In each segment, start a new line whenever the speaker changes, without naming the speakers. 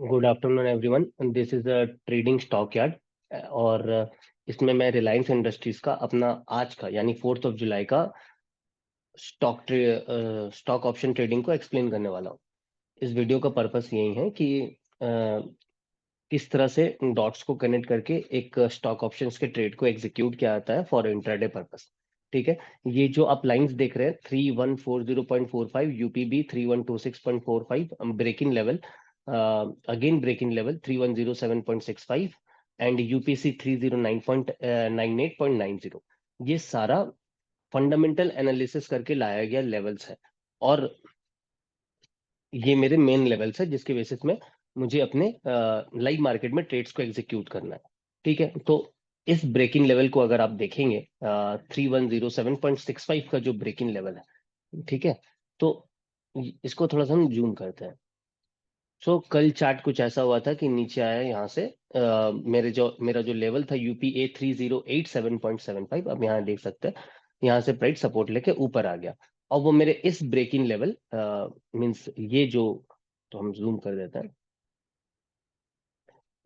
Good afternoon everyone. This is a trading stock yard और इसमें मैं रिलायंस इंडस्ट्रीज का अपना आज का यानी 4 जुलाई का स्टॉक ऑप्शन ट्रेडिंग को एक्सप्लेन करने वाला हूँ। इस वीडियो का पर्पस यही है कि किस तरह से डॉट्स को कनेक्ट करके एक स्टॉक ऑप्शंस के ट्रेड को एग्जीक्यूट किया जाता है फॉर इंट्राडे पर्पस। ठीक है, ये जो आप लाइंस देख रहे हैं 3140.45, UPB 3126.45, break in level, again break in level 3107.65 and UPC 309.98.90। ये सारा फंडामेंटल एनालिसिस करके लाया गया लेवल्स है और ये मेरे मेन लेवल्स है जिसके बेसिस में मुझे अपने लाइव मार्केट में ट्रेड्स को एग्जीक्यूट करना है। ठीक है, तो इस ब्रेक इन लेवल को अगर आप देखेंगे 3107.65 का जो ब्रेक इन लेवल है, ठीक है, तो इसको थोड़ा सा हम जूम करते हैं। सो कल चार्ट कुछ ऐसा हुआ था कि नीचे आया यहाँ से मेरा जो लेवल था यूपीए 3087.75, अब यहाँ देख सकते हैं यहाँ से प्राइस सपोर्ट लेके ऊपर आ गया और वो मेरे इस ब्रेक इन लेवल मींस ये जो, तो हम जूम कर देते हैं,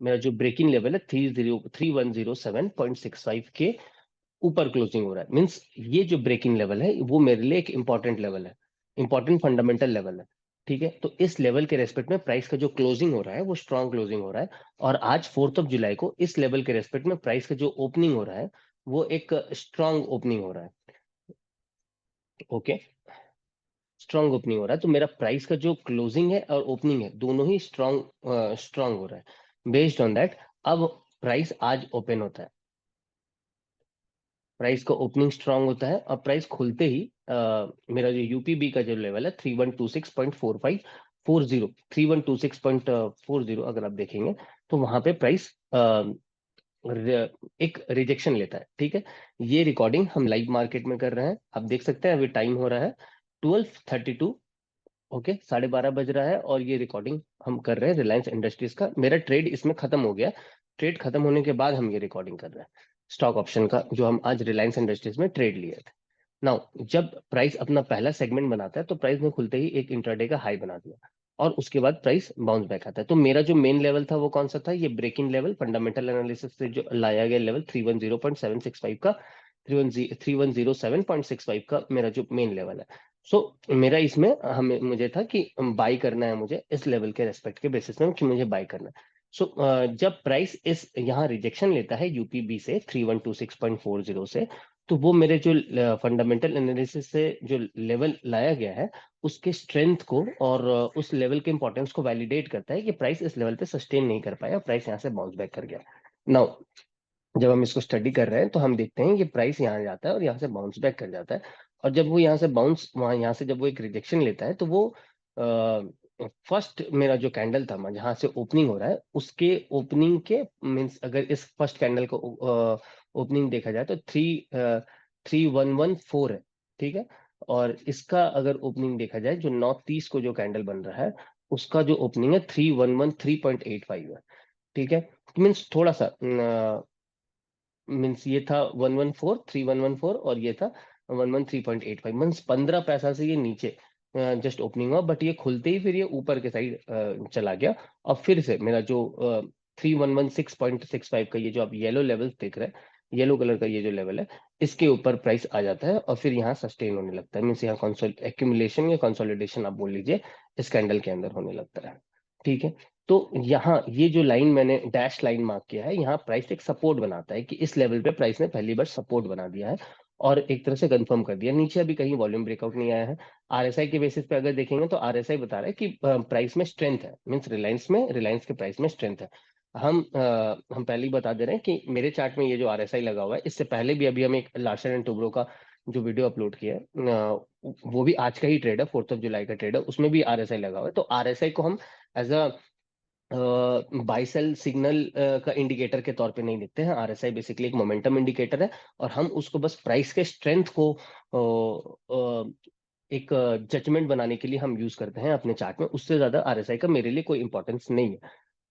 मेरा जो ब्रेक इन लेवल है 3107.65 के ऊपर क्लोजिंग हो रहा है। मींस ये जो ब्रेक इन लेवल है वो मेरे लिए एक इंपॉर्टेंट लेवल है, इंपॉर्टेंट फंडामेंटल लेवल है। ठीक है, तो इस लेवल के रेस्पेक्ट में प्राइस का जो क्लोजिंग हो रहा है वो स्ट्रॉन्ग क्लोजिंग हो रहा है और आज 4 जुलाई को इस लेवल के रेस्पेक्ट में प्राइस का जो ओपनिंग हो रहा है वो एक स्ट्रॉन्ग ओपनिंग हो रहा है। ओके, स्ट्रॉन्ग ओपनिंग हो रहा है, तो मेरा प्राइस का जो क्लोजिंग है और ओपनिंग है दोनों ही स्ट्रॉन्ग हो रहा है। बेस्ड ऑन दैट अब प्राइस आज ओपन होता है, प्राइस का ओपनिंग स्ट्रांग होता है और प्राइस खुलते ही मेरा जो यूपीबी का जो लेवल है 3126.4540, 3126.40 अगर आप देखेंगे तो वहां पे प्राइस एक रिजेक्शन लेता है। ठीक है, ये रिकॉर्डिंग हम लाइव मार्केट में कर रहे हैं, आप देख सकते हैं अभी टाइम हो रहा है 12:32। ओके, 12:30 बज रहा है और ये रिकॉर्डिंग हम कर रहे हैं रिलायंस इंडस्ट्रीज का। मेरा ट्रेड इसमें खत्म हो गया, ट्रेड खत्म होने के बाद हम ये रिकॉर्डिंग कर रहे हैं स्टॉक ऑप्शन का जो हम आज रिलायंस इंडस्ट्रीज में ट्रेड लिए थे। नाउ जब प्राइस अपना पहला सेगमेंट बनाता है तो प्राइस ने खुलते ही एक इंट्राडे का हाई बना दिया और उसके बाद प्राइस बाउंस बैक आता है। तो मेरा जो मेन लेवल था वो कौन सा था, ये break in level fundamental analysis से जो लाया गया लेवल 310.765 का, 3107.65 का मेरा जो मेन लेवल है। सो मेरा इसमें हमें मुझे था कि बाई करना है मुझे इस लेवल के रेस्पेक्ट के बेसिस में कि मुझे बाई करना है। सो जब प्राइस इस यहाँ रिजेक्शन लेता है यूपीबी से 3126.40 से, तो वो मेरे जो फंडामेंटल एनालिसिस से जो लेवल लाया गया है उसके स्ट्रेंथ को और उस लेवल के इंपॉर्टेंस को वैलिडेट करता है कि प्राइस इस लेवल पे सस्टेन नहीं कर पाया, प्राइस यहाँ से बाउंस बैक कर गया। नाउ जब हम इसको स्टडी कर रहे हैं तो हम देखते हैं कि प्राइस यहाँ जाता है और यहाँ से बाउंस बैक कर जाता है और जब वो यहाँ से बाउंस वहाँ यहाँ से जब वो एक रिजेक्शन लेता है तो वो फर्स्ट मेरा जो कैंडल था जहाँ से ओपनिंग हो रहा है उसके ओपनिंग के मीन्स अगर इस फर्स्ट कैंडल को ओपनिंग देखा जाए तो 3114 है। ठीक है, और इसका अगर ओपनिंग देखा जाए जो 9:30 को जो कैंडल बन रहा है उसका जो ओपनिंग है 3113.85 है। ठीक है, मीन्स थोड़ा सा मीन्स ये था 114 और ये था 113.85, मीन्स 15 पैसा से ये नीचे जस्ट ओपनिंग हुआ, बट ये खुलते ही फिर ये ऊपर के साइड चला गया और फिर से मेरा जो 3116.65 का ये जो आप येलो लेवल देख रहे हैं, येलो कलर का ये जो लेवल है इसके ऊपर प्राइस आ जाता है और फिर यहाँ सस्टेन होने लगता है। मीन्स यहाँ एक्यूमुलेशन या कंसोलिडेशन आप बोल लीजिए इस कैंडल के अंदर होने लगता है। ठीक है, तो यहाँ ये जो लाइन मैंने डैश लाइन मार्क किया है यहाँ प्राइस एक सपोर्ट बनाता है कि इस लेवल पे प्राइस ने पहली बार सपोर्ट बना दिया है और एक तरह से कंफर्म कर दिया। नीचे अभी कहीं वॉल्यूम ब्रेकआउट नहीं आया है। आरएसआई के बेसिस पे अगर देखेंगे तो आरएसआई बता रहा है कि प्राइस में स्ट्रेंथ है, मींस रिलायंस के प्राइस में स्ट्रेंथ है। हम पहले ही बता दे रहे हैं कि मेरे चार्ट में ये जो आरएसआई लगा हुआ है, इससे पहले भी अभी हम एक लार्सन एंड टुब्रो का जो वीडियो अपलोड किया है वो भी आज का ही ट्रेड है, 4 जुलाई का ट्रेड है, उसमें भी आरएसआई लगा हुआ है। तो आरएसआई को हम as a buy sell signal का इंडिकेटर के तौर पे नहीं देखते हैं। आरएसआई बेसिकली एक मोमेंटम इंडिकेटर है और हम उसको बस प्राइस के स्ट्रेंथ को एक जजमेंट बनाने के लिए हम यूज करते हैं अपने चार्ट में, उससे ज्यादा आरएसआई का मेरे लिए कोई इंपॉर्टेंस नहीं है।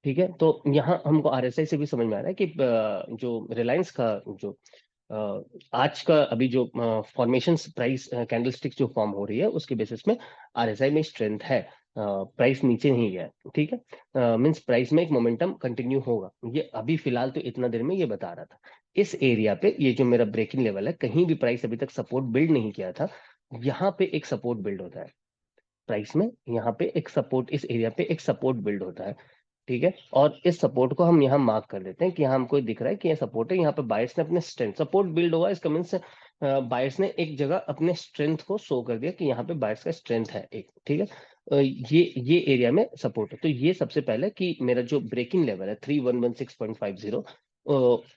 ठीक है, तो यहाँ हमको आरएसआई से भी समझ में आ रहा है कि जो रिलायंस का जो आज का अभी जो फॉर्मेशन प्राइस कैंडलस्टिक जो फॉर्म हो रही है उसके बेसिस में आरएसआई में स्ट्रेंथ है। प्राइस नीचे नहीं गया है, ठीक है, मीन्स प्राइस में एक मोमेंटम कंटिन्यू होगा। ये अभी फिलहाल तो इतना देर में ये बता रहा था। इस एरिया पे ये जो मेरा ब्रेकिंग लेवल है, कहीं भी प्राइस अभी तक सपोर्ट बिल्ड नहीं किया था, यहाँ पे एक सपोर्ट बिल्ड होता है प्राइस में, यहाँ पे एक सपोर्ट, इस एरिया पे एक सपोर्ट बिल्ड होता है, ठीक है। और इस सपोर्ट को हम यहाँ मार्क कर देते हैं कि यहाँ हमको दिख रहा है कि ये सपोर्ट है, यहाँ पे बायर्स ने अपने स्ट्रेंथ, सपोर्ट बिल्ड हुआ, इसका मीन्स बायर्स ने एक जगह अपने स्ट्रेंथ को शो कर दिया कि यहाँ पे बायर्स का स्ट्रेंथ है एक, ठीक है। ये एरिया में सपोर्ट है। तो ये सबसे पहले कि मेरा जो ब्रेकिंग लेवल है 3116.50,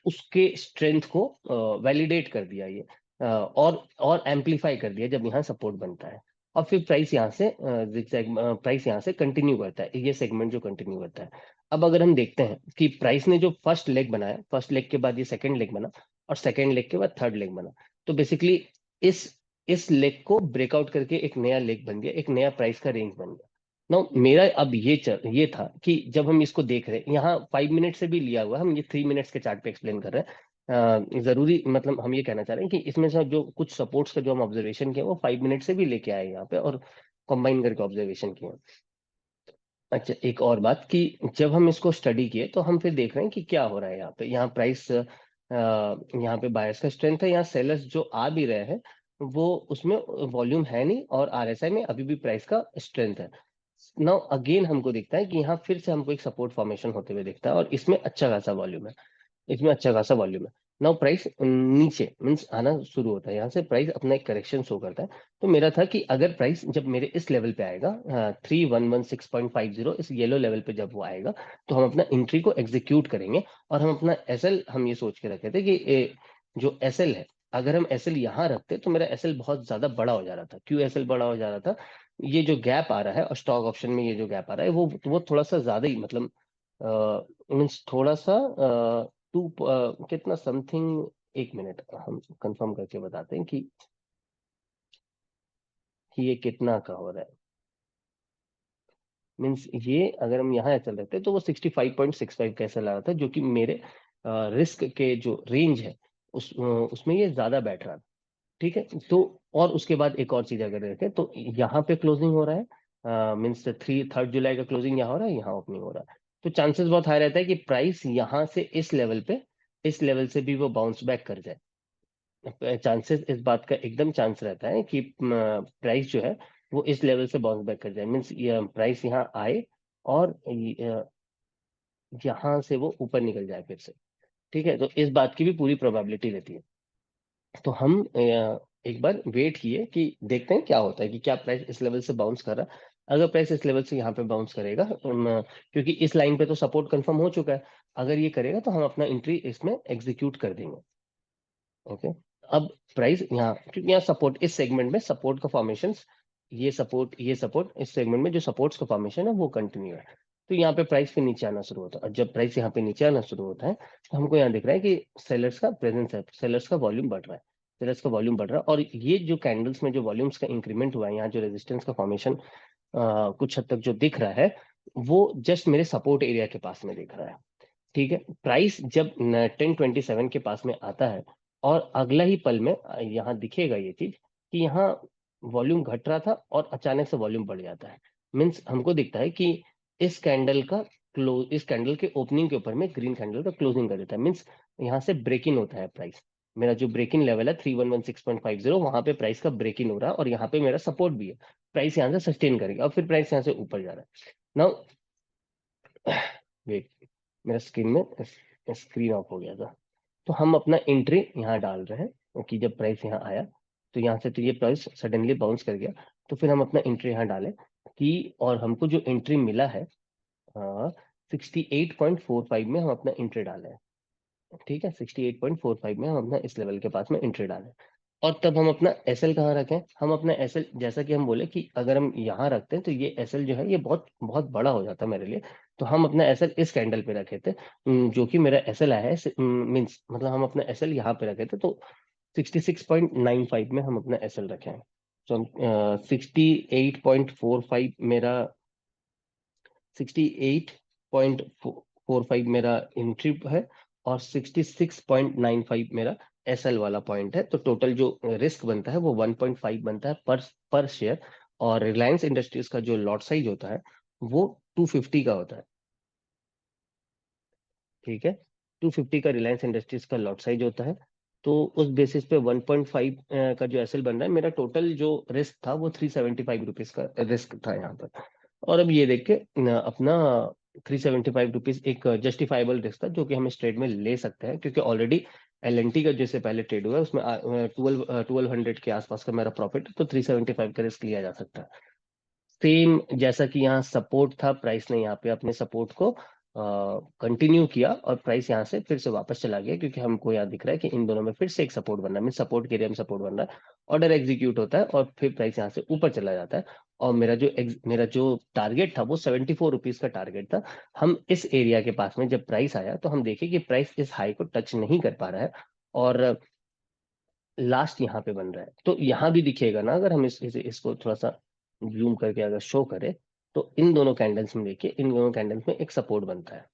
उसके स्ट्रेंथ को वैलिडेट कर दिया ये, और एम्पलीफाई कर दिया जब यहाँ सपोर्ट बनता है। और फिर प्राइस यहाँ से प्राइस यहाँ से कंटिन्यू करता है, ये सेगमेंट जो कंटिन्यू करता है। अब अगर हम देखते हैं कि प्राइस ने जो फर्स्ट लेग बनाया, फर्स्ट लेग के बाद ये सेकंड लेग बना, और सेकंड लेग के बाद थर्ड लेग बना, तो बेसिकली इस इस लेग को ब्रेकआउट करके एक नया लेग बन गया, एक नया प्राइस का रेंज बन गया। नो मेरा अब ये था कि जब हम इसको देख रहे हैं, यहाँ 5 मिनट से भी लिया हुआ है, हम ये 3 मिनट्स के चार्ट पे एक्सप्लेन कर रहे हैं। जरूरी मतलब हम ये कहना चाह रहे हैं कि इसमें से जो कुछ सपोर्ट्स का जो हम ऑब्जर्वेशन किए वो 5 मिनट से भी लेके आए यहाँ पे, और कंबाइन करके ऑब्जर्वेशन किए। अच्छा, एक और बात कि जब हम इसको स्टडी किए तो हम फिर देख रहे हैं कि क्या हो रहा है यहाँ पे, यहाँ प्राइस, यहाँ पे बायर्स का स्ट्रेंथ है, यहाँ सेलर्स जो आ भी रहे हैं वो उसमें वॉल्यूम है नहीं, और आरएसआई में अभी भी प्राइस का स्ट्रेंथ है। नाउ अगेन हमको दिखता है कि यहाँ फिर से हमको एक सपोर्ट फॉर्मेशन होते हुए दिखता है, और इसमें अच्छा खासा वॉल्यूम है, इसमें अच्छा खासा वॉल्यूम है। नाउ प्राइस नीचे मीन्स आना शुरू होता है, यहाँ से प्राइस अपना एक करेक्शन शो करता है। तो मेरा था कि अगर प्राइस जब मेरे इस लेवल पे आएगा 3116.50, इस येलो लेवल पे जब वो आएगा, तो हम अपना एंट्री को एग्जीक्यूट करेंगे। और हम अपना एसएल हम ये सोच के रखे थे कि जो एसएल है, अगर हम एसएल यहाँ रखते तो मेरा एसएल बहुत ज्यादा बड़ा हो जा रहा था। क्यों एसएल बड़ा हो जा रहा था? ये जो गैप आ रहा है, और स्टॉक ऑप्शन में ये जो गैप आ रहा है, वो थोड़ा सा ज्यादा ही, मतलब मीन्स थोड़ा सा टू कितना समथिंग, 1 मिनट हम कंफर्म करके बताते हैं कि ये कितना का हो रहा है। मीन्स ये अगर हम यहाँ चल रहे थे तो वो 65.65 कैसे ला रहा था, जो कि मेरे रिस्क के जो रेंज है उसमें ये ज्यादा बैठ रहा था, ठीक है। तो और उसके बाद एक और चीज अगर देखें तो यहाँ पे क्लोजिंग हो रहा है, मीन्स 3 जुलाई का क्लोजिंग यहाँ हो रहा है, यहाँ ओपनिंग हो रहा है। तो चांसेस बहुत हाई रहता है कि प्राइस यहाँ से इस लेवल से भी वो बाउंस बैक कर जाए। चांसेस, इस बात का एकदम चांस रहता है कि प्राइस जो है वो इस लेवल से बाउंस बैक कर जाए, मीन्स प्राइस यहाँ आए और यहाँ से वो ऊपर निकल जाए फिर से, ठीक है। तो इस बात की भी पूरी प्रोबेबिलिटी रहती है। तो हम एक बार वेट किए कि देखते हैं क्या होता है, कि क्या प्राइस इस लेवल से बाउंस कर रहा है। अगर प्राइस इस लेवल से यहाँ पे बाउंस करेगा, क्योंकि इस लाइन पे तो सपोर्ट कंफर्म हो चुका है, अगर ये करेगा तो हम अपना एंट्री इसमें एग्जीक्यूट कर देंगे, ओके। अब प्राइस यहाँ, क्योंकि यहाँ सपोर्ट, इस सेगमेंट में सपोर्ट का फॉर्मेशन, ये सपोर्ट इस सेगमेंट में जो सपोर्ट्स का फॉर्मेशन है वो कंटिन्यू है। तो यहाँ पे प्राइस फिर नीचे आना शुरू होता है, और जब प्राइस यहाँ पे नीचे आना शुरू होता है तो हमको यहाँ दिख रहा है कि सेलर्स का प्रेजेंस है, सेलर्स का वॉल्यूम बढ़ रहा है, सेलर्स का वॉल्यूम बढ़ रहा है। और ये जो कैंडल्स में जो वॉल्यूम्स का इंक्रीमेंट हुआ है, यहाँ जो रेजिस्टेंस का फॉर्मेशन कुछ हद तक जो दिख रहा है, वो जस्ट मेरे सपोर्ट एरिया के पास में दिख रहा है, ठीक है। प्राइस जब 1027 के पास में आता है, और अगला ही पल में यहाँ दिखेगा ये चीज कि यहाँ वॉल्यूम घट रहा था और अचानक से वॉल्यूम बढ़ जाता है। मीन्स हमको दिखता है कि इस कैंडल के ओपनिंग के ऊपर में ग्रीन कैंडल का क्लोजिंग कर देता है, मीन्स यहाँ से ब्रेक इन होता है प्राइस। मेरा जो ब्रेक इन लेवल है 3116.50, वहां पे प्राइस का ब्रेक इन हो रहा है, और यहाँ पे मेरा सपोर्ट भी है, प्राइस यहाँ से सस्टेन करेगा और फिर प्राइस यहाँ से ऊपर जा रहा है। नाउ वेट, मेरा स्क्रीन ऑफ हो गया था। तो हम अपना एंट्री यहाँ डाल रहे हैं कि जब प्राइस यहाँ आया तो यहाँ से तो ये प्राइस सडनली बाउंस कर गया, तो फिर हम अपना एंट्री यहाँ डालें कि, और हमको जो एंट्री मिला है 68.45 में हम अपना एंट्री डालें, ठीक है। 68.45 में हम अपना इस लेवल के पास में एंट्री डालें। और तब हम अपना एसएल कहाँ रखें? हम अपना एसएल, जैसा कि हम बोले कि अगर हम यहाँ रखते हैं तो ये एसएल जो है ये बहुत बहुत बड़ा हो जाता है मेरे लिए। तो हम अपना एसएल इस कैंडल पे रखे थे, जो कि मेरा एसएल आया है, मीन्स मतलब हम अपना एसएल यहाँ पे रखे थे, तो 66.95 में हम अपना एसएल रखे हैं। तो 68.45 मेरा 68.45 मेरा एंट्री है, और 66.95 मेरा एसएल वाला पॉइंट है। तो टोटल जो रिस्क बनता है वो 1.5 बनता है पर शेयर। और रिलायंस इंडस्ट्रीज का जो लॉट साइज होता है वो 250 का होता है। ठीक है, 250 का रिलायंस इंडस्ट्रीज का लॉट साइज होता है। तो उस बेसिस पे 1.5 का जो एसएल बन रहा है, मेरा टोटल जो रिस्क था वो 375 रुपीज का रिस्क था यहाँ पर। और अब ये देख के अपना 375 रुपीज एक जस्टिफाइबल रिस्क था, जो कि हम इस ट्रेड में ले सकते हैं, क्योंकि ऑलरेडी एल का जैसे पहले ट्रेड हुआ है उसमें 1200 के आसपास का मेरा प्रॉफिट, तो 375 का रिस्क लिया जा सकता है। सेम जैसा कि यहाँ सपोर्ट था, प्राइस ने यहाँ पे अपने सपोर्ट को कंटिन्यू किया और प्राइस यहाँ से फिर से वापस चला गया, क्योंकि हमको यहाँ दिख रहा है कि इन दोनों में फिर से एक सपोर्ट बन रहा है, मीन सपोर्ट के एरिया में सपोर्ट बन रहा है, ऑर्डर एग्जीक्यूट होता है और फिर प्राइस यहाँ से ऊपर चला जाता है। और मेरा जो टारगेट था वो 74 रुपीज का टारगेट था। हम इस एरिया के पास में जब प्राइस आया तो हम देखे कि प्राइस इस हाई को टच नहीं कर पा रहा है और लास्ट यहाँ पे बन रहा है। तो यहाँ भी दिखेगा ना, अगर हम इसको थोड़ा सा जूम करके अगर शो करें, तो इन दोनों कैंडल्स में देखिए, इन दोनों कैंडल्स में एक सपोर्ट बनता है,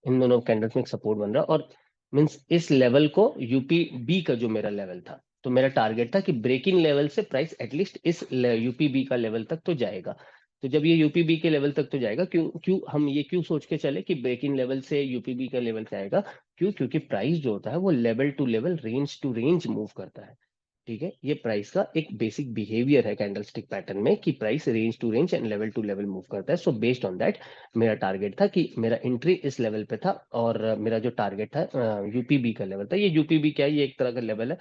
इन दोनों कैंडल्स में एक सपोर्ट बन रहा है। और मीन्स इस लेवल को यूपी बी का जो मेरा लेवल था, तो मेरा टारगेट था कि ब्रेक इन लेवल से प्राइस एटलीस्ट इस यूपी बी का लेवल तक तो जाएगा। तो जब ये यूपी बी के लेवल तक तो जाएगा, क्यों क्यों हम ये क्यों सोच के चले कि ब्रेक इन लेवल से यूपी बी का लेवल से आएगा? क्यों? क्योंकि प्राइस जो होता है वो level to level, range to range move करता है। ठीक है, ये प्राइस का एक बेसिक बिहेवियर है कैंडलस्टिक पैटर्न में, कि price range to range and level to level move करता है। सो बेस्ड ऑन दैट मेरा टारगेट था कि मेरा एंट्री इस लेवल पे था, और मेरा जो टारगेट था यूपीबी का लेवल था। ये यूपीबी क्या है? ये एक तरह का लेवल है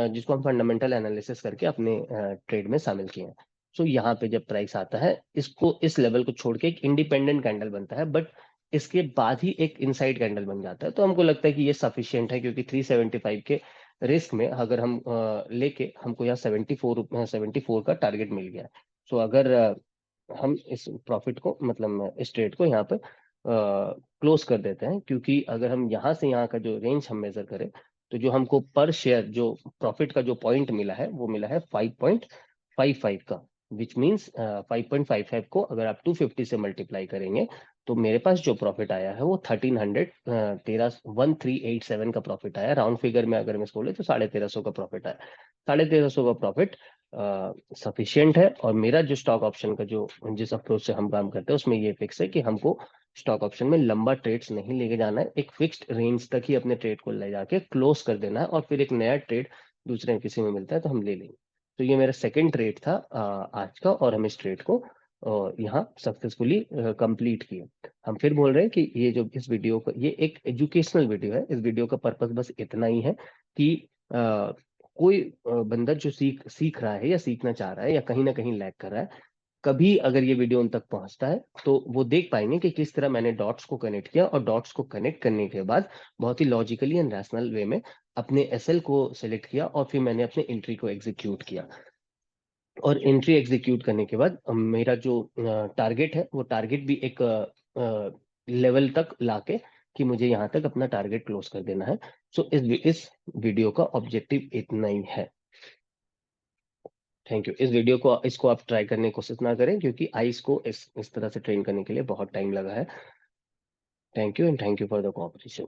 जिसको हम फंडामेंटल एनालिसिस करके अपने ट्रेड में शामिल किए हैं। सो यहाँ पे जब प्राइस आता है, इसको इस लेवल को छोड़ के एक इंडिपेंडेंट कैंडल बनता है, बट इसके बाद ही एक इनसाइड कैंडल बन जाता है। तो हमको लगता है कि ये सफिशियंट है, क्योंकि 375 के रिस्क में अगर हम लेके हमको यहाँ 74 का टारगेट मिल गया है। सो अगर हम इस प्रॉफिट को, मतलब इस ट्रेड को यहाँ पे क्लोज कर देते हैं, क्योंकि अगर हम यहाँ से यहाँ का जो रेंज हम मेजर करें, तो जो हमको पर शेयर जो प्रॉफिट का जो पॉइंट मिला है वो मिला है 5.55 का, विच मीन्स 5.55 को अगर आप 250 से मल्टीप्लाई करेंगे, तो मेरे पास जो प्रॉफिट आया है वो 1387 का प्रॉफिट आया। राउंड फिगर में अगर मैं इसको बोले तो 1350 का प्रॉफिट आया। 1350 का प्रॉफिट सफिशियंट है। और मेरा जो स्टॉक ऑप्शन का जो जिस अप्रोच से हम काम करते हैं उसमें ये फिक्स है कि हमको स्टॉक ऑप्शन में लंबा ट्रेड्स नहीं लेके जाना है, एक फिक्स्ड रेंज तक ही अपने ट्रेड को ले जाके क्लोज कर देना है, और फिर एक नया ट्रेड दूसरे किसी में मिलता है तो हम ले लेंगे। तो ये मेरा सेकंड ट्रेड था आज का, और हम इस ट्रेड को यहाँ सक्सेसफुली कंप्लीट किए। हम फिर बोल रहे हैं कि ये जो इस वीडियो का, ये एक एजुकेशनल वीडियो है। इस वीडियो का पर्पस बस इतना ही है कि कोई बंदा जो सीख सीख रहा है या सीखना चाह रहा है या कहीं ना कहीं लैग कर रहा है, कभी अगर ये वीडियो उन तक पहुंचता है तो वो देख पाएंगे कि किस तरह मैंने डॉट्स को कनेक्ट किया, और डॉट्स को कनेक्ट करने के बाद बहुत ही लॉजिकली एंड रैशनल वे में अपने एसएल को सिलेक्ट किया, और फिर मैंने अपने एंट्री को एग्जीक्यूट किया। और एंट्री एग्जीक्यूट करने के बाद मेरा जो टारगेट है वो टारगेट भी एक लेवल तक लाके कि मुझे यहाँ तक अपना टारगेट क्लोज कर देना है। सो इस वीडियो का ऑब्जेक्टिव इतना ही है। Thank you. इस वीडियो को, इसको आप ट्राई करने की कोशिश ना करें, क्योंकि आईज को इस तरह से ट्रेन करने के लिए बहुत टाइम लगा है। Thank you and thank you for the cooperation.